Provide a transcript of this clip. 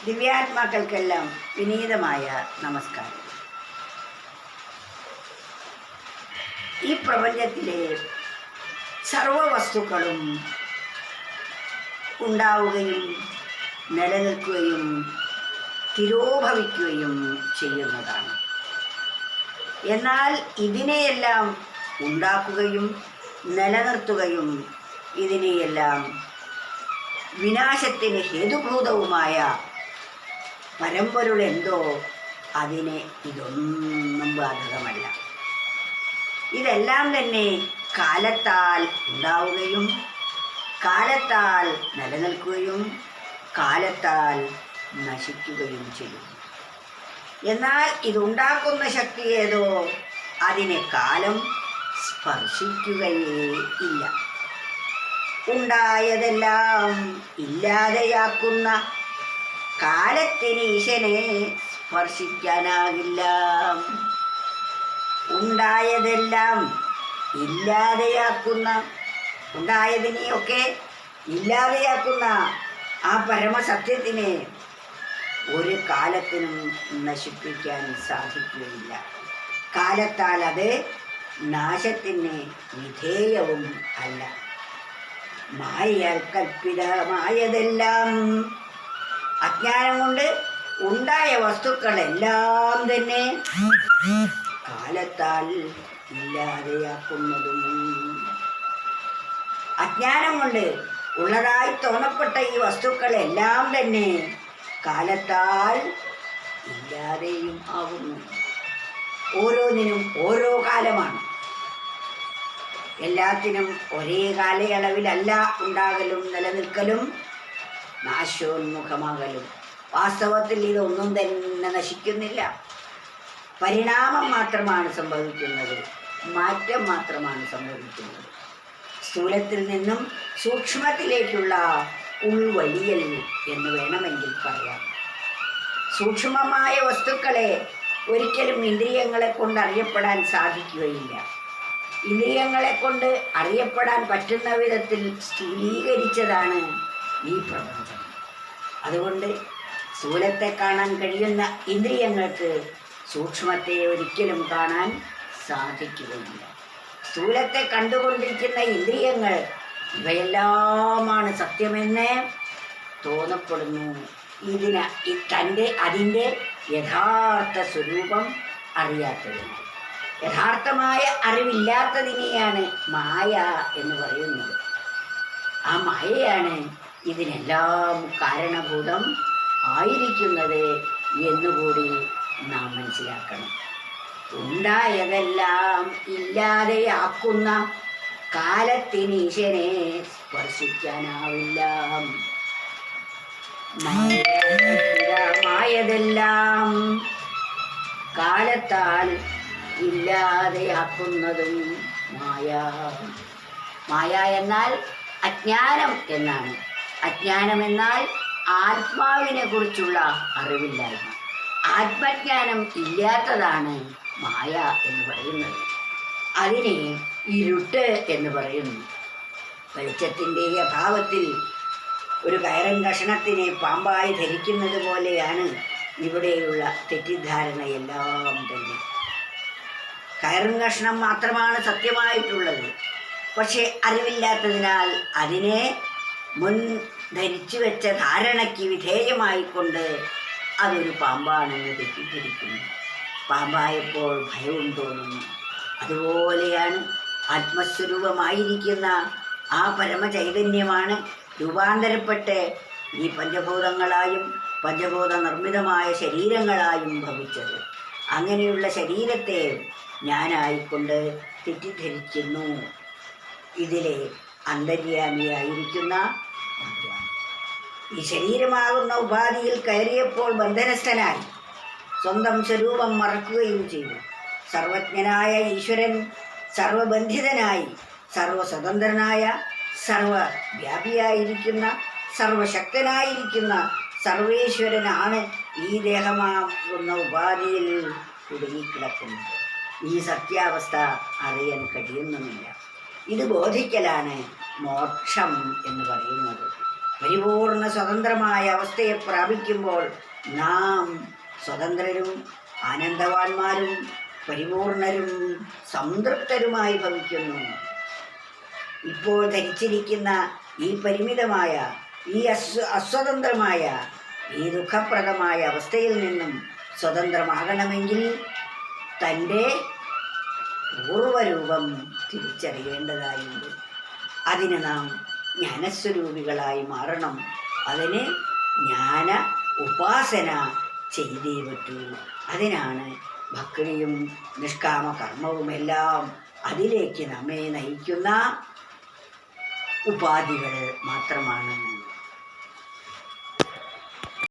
ദിവ്യാത്മാക്കൾക്കെല്ലാം വിനീതമായ നമസ്കാരം. ഈ പ്രപഞ്ചത്തിലെ സർവവസ്തുക്കളും ഉണ്ടാവുകയും നിലനിൽക്കുകയും തിരോഭവിക്കുകയും ചെയ്യുന്നതാണ്. എന്നാൽ ഇതിനെയെല്ലാം ഉണ്ടാക്കുകയും നിലനിർത്തുകയും ഇതിനെയെല്ലാം വിനാശത്തിന് ഹേതുഭൂതവുമായ പരമ്പൊരുൾ എന്തോ അതിനെ ഇതൊന്നും ബാധകമല്ല. ഇതെല്ലാം തന്നെ കാലത്താൽ ഉണ്ടാവുകയും കാലത്താൽ നിലനിൽക്കുകയും കാലത്താൽ നശിക്കുകയും ചെയ്യും. എന്നാൽ ഇതുണ്ടാക്കുന്ന ശക്തി ഏതോ അതിനെ കാലം സ്പർശിക്കുകയേ ഇല്ല. ഉണ്ടായതെല്ലാം ഇല്ലാതെയാക്കുന്ന കാലത്തിന് ഈശനെ സ്പർശിക്കാനാകില്ല. ഉണ്ടായതെല്ലാം ഇല്ലാതെയാക്കുന്ന, ഉണ്ടായതിനെയൊക്കെ ഇല്ലാതെയാക്കുന്ന ആ പരമസത്യത്തിനെ ഒരു കാലത്തിനും നശിപ്പിക്കാൻ സാധിക്കുകയില്ല. കാലത്താൽ അത് നാശത്തിന് വിധേയവും അല്ല. മായയാൽ കൽപ്പിതമായതെല്ലാം, അജ്ഞാനം കൊണ്ട് ഉണ്ടായ വസ്തുക്കളെല്ലാം തന്നെ കാലത്താൽ ഇല്ലാതെയാക്കുന്നതും. അജ്ഞാനം കൊണ്ട് ഉള്ളതായി തോന്നപ്പെട്ട ഈ വസ്തുക്കളെല്ലാം തന്നെ കാലത്താൽ ഇല്ലാതെയും ആകുന്നു. ഓരോന്നിനും ഓരോ കാലമാണ്. എല്ലാത്തിനും ഒരേ കാലയളവിലല്ല ഉണ്ടാകലും നിലനിൽക്കലും നാശോന്മുഖമാകലും. വാസ്തവത്തിൽ ഇതൊന്നും തന്നെ നശിക്കുന്നില്ല. പരിണാമം മാത്രമാണ് സംഭവിക്കുന്നത്, മാറ്റം മാത്രമാണ് സംഭവിക്കുന്നത്. സ്ഥൂലത്തിൽ നിന്നും സൂക്ഷ്മത്തിലേക്കുള്ള ഉൾവലിയൽ എന്ന് വേണമെങ്കിൽ പറയാം. സൂക്ഷ്മമായ വസ്തുക്കളെ ഒരിക്കലും ഇന്ദ്രിയങ്ങളെ കൊണ്ട് അറിയപ്പെടാൻ സാധിക്കുകയില്ല. ഇന്ദ്രിയങ്ങളെ കൊണ്ട് അറിയപ്പെടാൻ പറ്റുന്ന വിധത്തിൽ സ്ഥൂലീകരിച്ചതാണ് ഈ പ്രപഞ്ചം. അതുകൊണ്ട് സ്ഥൂലത്തെ കാണാൻ കഴിയുന്ന ഇന്ദ്രിയങ്ങൾക്ക് സൂക്ഷ്മത്തെ ഒരിക്കലും കാണാൻ സാധിക്കുകയില്ല. സ്ഥൂലത്തെ കണ്ടുകൊണ്ടിരിക്കുന്ന ഇന്ദ്രിയങ്ങൾ ഇവയെല്ലാമാണ് സത്യമെന്ന് തോന്നപ്പെടുന്നു. അതിൻ്റെ യഥാർത്ഥ സ്വരൂപം അറിയാത്തതിന്, യഥാർത്ഥമായ അറിവില്ലാത്തതിനെയാണ് മായ എന്ന് പറയുന്നത്. ആ മായയാണ് ഇതിനെല്ലാം കാരണഭൂതം ആയിരിക്കുന്നത് എന്നുകൂടി നാം മനസ്സിലാക്കണം. ഉണ്ടായതെല്ലാം ഇല്ലാതെയാക്കുന്ന കാലത്തിന് ഈശനെ സ്പർശിക്കാനാവില്ല. മായതെല്ലാം കാലത്താൽ ഇല്ലാതെയാക്കുന്നതും മായ. മായ എന്നാൽ അജ്ഞാനം എന്നാണ്. അജ്ഞാനം എന്നാൽ ആത്മാവിനെ കുറിച്ചുള്ള അറിവില്ലായ്മ. ആത്മജ്ഞാനം ഇല്ലാത്തതാണ് മായ എന്ന് പറയുന്നത്. അതിനെ ഇരുട്ട് എന്ന് പറയുന്നു. വെളിച്ചത്തിൻ്റെ അഭാവത്തിൽ ഒരു കയറൻ കഷണത്തിനെ പാമ്പായി ധരിക്കുന്നത് പോലെയാണ് ഇവിടെയുള്ള തെറ്റിദ്ധാരണയെല്ലാം തന്നെ. കയറും കഷ്ണം മാത്രമാണ് സത്യമായിട്ടുള്ളത്. പക്ഷെ അറിവില്ലാത്തതിനാൽ അതിനെ മുൻ ധരിച്ചു വെച്ച ധാരണയ്ക്ക് വിധേയമായിക്കൊണ്ട് അതൊരു പാമ്പാണെന്ന് തെറ്റിദ്ധരിക്കുന്നു. പാമ്പായപ്പോൾ ഭയവും തോന്നുന്നു. അതുപോലെയാണ് ആത്മസ്വരൂപമായിരിക്കുന്ന ആ പരമചൈതന്യമാണ് രൂപാന്തരപ്പെട്ട് ഈ പഞ്ചഭൂതങ്ങളായും പഞ്ചഭൂത നിർമ്മിതമായ ശരീരങ്ങളായും ഭവിച്ചത്. അങ്ങനെയുള്ള ശരീരത്തെ ഞാനായിക്കൊണ്ട് തെറ്റിദ്ധരിക്കുന്നു. ഇതിലെ അന്തര്യാമിയായിരിക്കുന്ന ഭഗവാൻ ഈ ശരീരമാകുന്ന ഉപാധിയിൽ കയറിയപ്പോൾ ബന്ധനസ്ഥനായി സ്വന്തം സ്വരൂപം മറക്കുകയും ചെയ്തു. സർവജ്ഞനായ ഈശ്വരൻ സർവബന്ധിതനായി സർവസ്വതന്ത്രനായ സർവവ്യാപിയായിരിക്കുന്ന സർവശക്തനായിരിക്കുന്ന സർവേശ്വരനാണ് ഈ ദേഹമാകുന്ന ഉപാധിയിൽ കുടുങ്ങിക്കിടക്കുന്നത്. ഈ സത്യാവസ്ഥ അറിയാൻ കഴിയുന്നുമില്ല. ഇത് ബോധിക്കലാണ് മോക്ഷം എന്ന് പറയുന്നത്. പരിപൂർണ സ്വതന്ത്രമായ അവസ്ഥയെ പ്രാപിക്കുമ്പോൾ നാം സ്വതന്ത്രരും ആനന്ദവാന്മാരും പരിപൂർണരും സംതൃപ്തരുമായി ഭവിക്കുന്നു. ഇപ്പോൾ ധരിച്ചിരിക്കുന്ന ഈ പരിമിതമായ, ഈ അസ്വതന്ത്രമായ, ഈ ദുഃഖപ്രദമായ അവസ്ഥയിൽ നിന്നും സ്വതന്ത്രമാകണമെങ്കിൽ തൻ്റെ പൂർവരൂപം തിരിച്ചറിയേണ്ടതായുണ്ട്. അതിന് നാം ജ്ഞാനസ്വരൂപികളായി മാറണം. അതിന് ജ്ഞാന ഉപാസന ചെയ്തേ പറ്റൂ. അതിനാണ് ഭക്തിയും നിഷ്കാമ കർമ്മവുമെല്ലാം അതിലേക്ക് നമ്മെ നയിക്കുന്ന ഉപാധികൾ മാത്രമാണ്.